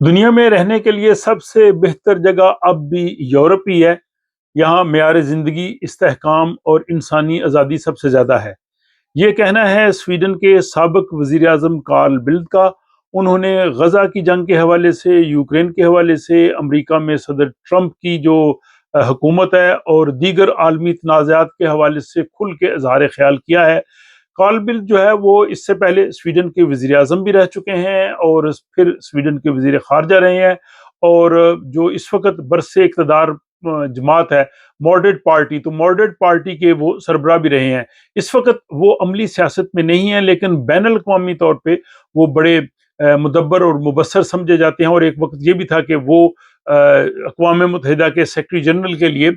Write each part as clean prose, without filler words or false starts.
دنیا میں رہنے کے لیے سب سے بہتر جگہ اب بھی یورپ ہی ہے۔ یہاں معیار زندگی، استحکام اور انسانی آزادی سب سے زیادہ ہے۔ یہ کہنا ہے سویڈن کے سابق وزیر اعظم کارل بلد کا۔ انہوں نے غزہ کی جنگ کے حوالے سے، یوکرین کے حوالے سے، امریکہ میں صدر ٹرمپ کی جو حکومت ہے اور دیگر عالمی تنازعات کے حوالے سے کھل کے اظہار خیال کیا ہے۔ کارل بلد جو ہے وہ اس سے پہلے سویڈن کے وزیر اعظم بھی رہ چکے ہیں اور پھر سویڈن کے وزیر خارجہ رہے ہیں، اور جو اس وقت برسر اقتدار جماعت ہے ماڈریٹ پارٹی، تو ماڈریٹ پارٹی کے وہ سربراہ بھی رہے ہیں۔ اس وقت وہ عملی سیاست میں نہیں ہیں، لیکن بین الاقوامی طور پہ وہ بڑے مدبر اور مبصر سمجھے جاتے ہیں، اور ایک وقت یہ بھی تھا کہ وہ اقوام متحدہ کے سیکرٹری جنرل کے لیے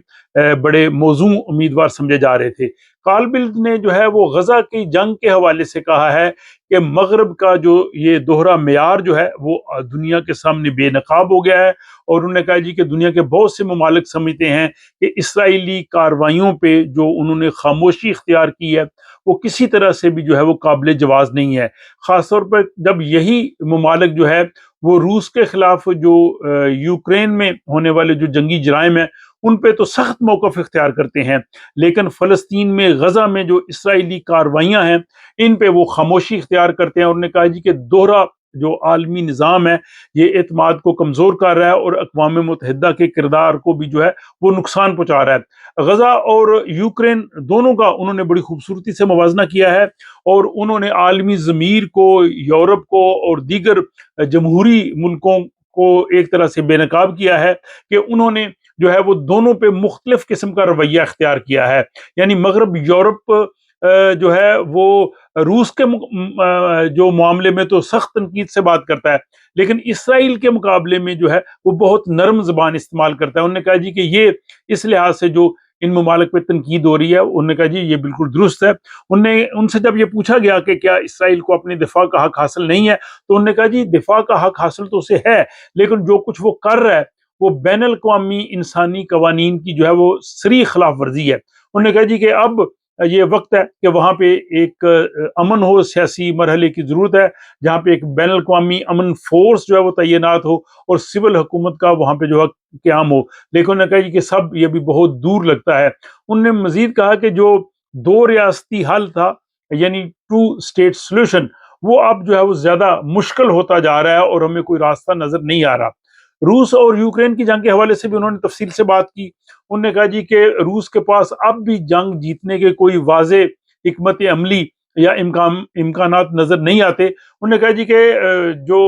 بڑے موزوں امیدوار سمجھے جا رہے تھے۔ کارل بلد نے جو ہے وہ غزہ کی جنگ کے حوالے سے کہا ہے کہ مغرب کا جو یہ دوہرا معیار جو ہے وہ دنیا کے سامنے بے نقاب ہو گیا ہے، اور انہوں نے کہا جی کہ دنیا کے بہت سے ممالک سمجھتے ہیں کہ اسرائیلی کارروائیوں پہ جو انہوں نے خاموشی اختیار کی ہے وہ کسی طرح سے بھی جو ہے وہ قابل جواز نہیں ہے، خاص طور پر جب یہی ممالک جو ہے وہ روس کے خلاف جو یوکرین میں ہونے والے جو جنگی جرائم ہیں ان پہ تو سخت موقف اختیار کرتے ہیں، لیکن فلسطین میں، غزہ میں جو اسرائیلی کارروائیاں ہیں ان پہ وہ خاموشی اختیار کرتے ہیں۔ اور انہوں نے کہا جی کہ دوہرا جو عالمی نظام ہے یہ اعتماد کو کمزور کر رہا ہے اور اقوام متحدہ کے کردار کو بھی جو ہے وہ نقصان پہنچا رہا ہے۔ غزہ اور یوکرین دونوں کا انہوں نے بڑی خوبصورتی سے موازنہ کیا ہے، اور انہوں نے عالمی ضمیر کو، یورپ کو اور دیگر جمہوری ملکوں کو ایک طرح سے بے نقاب کیا ہے کہ انہوں نے جو ہے وہ دونوں پہ مختلف قسم کا رویہ اختیار کیا ہے۔ یعنی مغرب یورپ جو ہے وہ روس کے جو معاملے میں تو سخت تنقید سے بات کرتا ہے، لیکن اسرائیل کے مقابلے میں جو ہے وہ بہت نرم زبان استعمال کرتا ہے۔ انہوں نے کہا جی کہ یہ اس لحاظ سے جو ان ممالک پہ تنقید ہو رہی ہے، انہوں نے کہا جی یہ بالکل درست ہے۔ ان سے جب یہ پوچھا گیا کہ کیا اسرائیل کو اپنی دفاع کا حق حاصل نہیں ہے، تو انہوں نے کہا جی دفاع کا حق حاصل تو اسے ہے، لیکن جو کچھ وہ کر رہا ہے وہ بین الاقوامی انسانی قوانین کی جو ہے وہ صریح خلاف ورزی ہے۔ انہوں نے کہا جی کہ اب یہ وقت ہے کہ وہاں پہ ایک امن ہو، سیاسی مرحلے کی ضرورت ہے جہاں پہ ایک بین الاقوامی امن فورس جو ہے وہ تعینات ہو اور سول حکومت کا وہاں پہ جو ہے قیام ہو، لیکن انہوں نے کہا جی کہ سب یہ بھی بہت دور لگتا ہے۔ انہوں نے مزید کہا کہ جو دو ریاستی حل تھا، یعنی ٹو اسٹیٹ سولوشن، وہ اب جو ہے وہ زیادہ مشکل ہوتا جا رہا ہے اور ہمیں کوئی راستہ نظر نہیں آ رہا۔ روس اور یوکرین کی جنگ کے حوالے سے بھی انہوں نے تفصیل سے بات کی۔ انہوں نے کہا جی کہ روس کے پاس اب بھی جنگ جیتنے کے کوئی واضح حکمت عملی یا امکانات نظر نہیں آتے۔ انہوں نے کہا جی کہ جو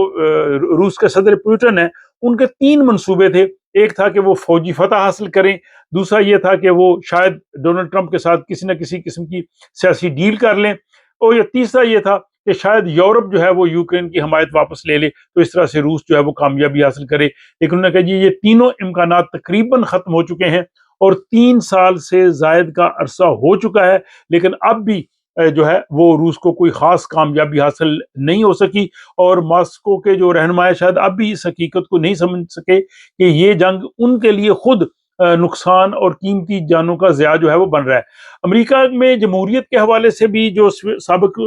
روس کے صدر پوٹن ہیں ان کے تین منصوبے تھے، ایک تھا کہ وہ فوجی فتح حاصل کریں، دوسرا یہ تھا کہ وہ شاید ڈونلڈ ٹرمپ کے ساتھ کسی نہ کسی قسم کی سیاسی ڈیل کر لیں، اور یہ تیسرا یہ تھا کہ شاید یورپ جو ہے وہ یوکرین کی حمایت واپس لے لے، تو اس طرح سے روس جو ہے وہ کامیابی حاصل کرے۔ لیکن انہوں نے کہا جی یہ تینوں امکانات تقریباً ختم ہو چکے ہیں، اور 3 سال سے زائد کا عرصہ ہو چکا ہے، لیکن اب بھی جو ہے وہ روس کو کوئی خاص کامیابی حاصل نہیں ہو سکی، اور ماسکو کے جو رہنما شاید اب بھی اس حقیقت کو نہیں سمجھ سکے کہ یہ جنگ ان کے لیے خود نقصان اور قیمتی جانوں کا ضیاع جو ہے وہ بن رہا ہے۔ امریکہ میں جمہوریت کے حوالے سے بھی جو سابق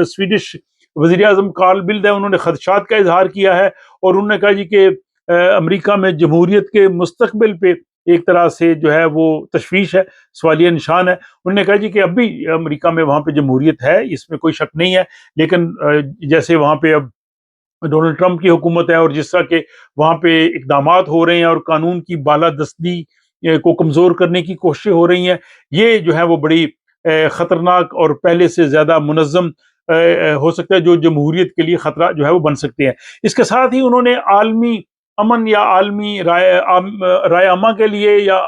سویڈش وزیر اعظم کارل بلد ہے انہوں نے خدشات کا اظہار کیا ہے، اور انہوں نے کہا جی کہ امریکہ میں جمہوریت کے مستقبل پہ ایک طرح سے جو ہے وہ تشویش ہے، سوالیہ نشان ہے۔ انہوں نے کہا جی کہ اب بھی امریکہ میں وہاں پہ جمہوریت ہے، اس میں کوئی شک نہیں ہے، لیکن جیسے وہاں پہ اب ڈونلڈ ٹرمپ کی حکومت ہے اور جس طرح کے وہاں پہ اقدامات ہو رہے ہیں اور قانون کی بالادستی کو کمزور کرنے کی کوششیں ہو رہی ہیں، یہ جو ہے وہ بڑی خطرناک اور پہلے سے زیادہ منظم ہو سکتا ہے، جو جمہوریت کے لیے خطرہ جو ہے وہ بن سکتے ہیں۔ اس کے ساتھ ہی انہوں نے عالمی امن یا عالمی رائے عامہ کے لیے یا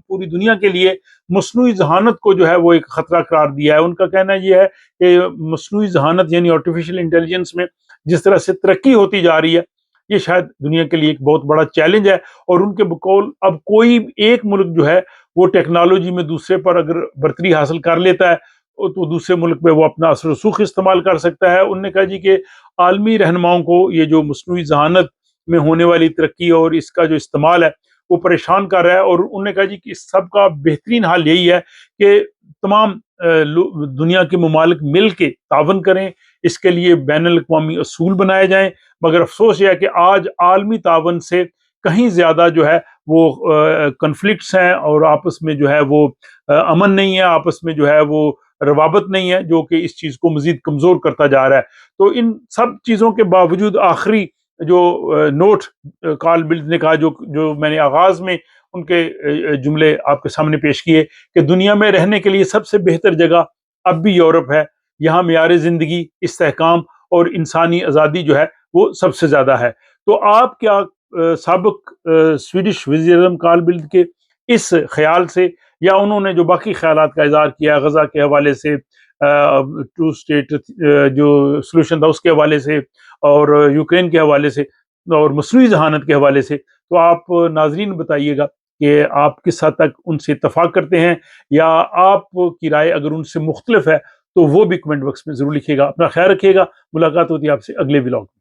پوری دنیا کے لیے مصنوعی ذہانت کو جو ہے وہ ایک خطرہ قرار دیا ہے۔ ان کا کہنا یہ ہے کہ مصنوعی ذہانت یعنی آرٹیفیشل انٹیلیجنس میں جس طرح سے ترقی ہوتی جا رہی ہے، یہ شاید دنیا کے لیے ایک بہت بڑا چیلنج ہے، اور ان کے بقول اب کوئی ایک ملک جو ہے وہ ٹیکنالوجی میں دوسرے پر اگر برتری حاصل کر لیتا ہے تو دوسرے ملک پہ وہ اپنا اثر و رسوخ استعمال کر سکتا ہے۔ انہوں نے کہا جی کہ عالمی رہنماؤں کو یہ جو مصنوعی ذہانت میں ہونے والی ترقی اور اس کا جو استعمال ہے وہ پریشان کر رہا ہے، اور انہوں نے کہا جی کہ اس سب کا بہترین حل یہی ہے کہ تمام دنیا کے ممالک مل کے تعاون کریں، اس کے لیے بین الاقوامی اصول بنائے جائیں، مگر افسوس یہ ہے کہ آج عالمی تعاون سے کہیں زیادہ جو ہے وہ کنفلکٹس ہیں، اور آپس میں جو ہے وہ امن نہیں ہے، آپس میں جو ہے وہ روابط نہیں ہے، جو کہ اس چیز کو مزید کمزور کرتا جا رہا ہے۔ تو ان سب چیزوں کے باوجود آخری جو نوٹ کارل بلڈ نے کہا، جو میں نے آغاز میں ان کے جملے آپ کے سامنے پیش کیے، کہ دنیا میں رہنے کے لیے سب سے بہتر جگہ اب بھی یورپ ہے، یہاں معیار زندگی، استحکام اور انسانی آزادی جو ہے وہ سب سے زیادہ ہے۔ تو آپ کیا سابق سویڈش وزیر اعظم کارل بلڈ کے اس خیال سے، یا انہوں نے جو باقی خیالات کا اظہار کیا غزہ کے حوالے سے، ٹو اسٹیٹ جو سلوشن تھا اس کے حوالے سے، اور یوکرین کے حوالے سے، اور مصنوعی ذہانت کے حوالے سے، تو آپ ناظرین بتائیے گا کہ آپ کس حد تک ان سے اتفاق کرتے ہیں، یا آپ کی رائے اگر ان سے مختلف ہے تو وہ بھی کمنٹ باکس میں ضرور لکھیے گا۔ اپنا خیال رکھیے گا، ملاقات ہوتی ہے آپ سے اگلے ولاگ میں۔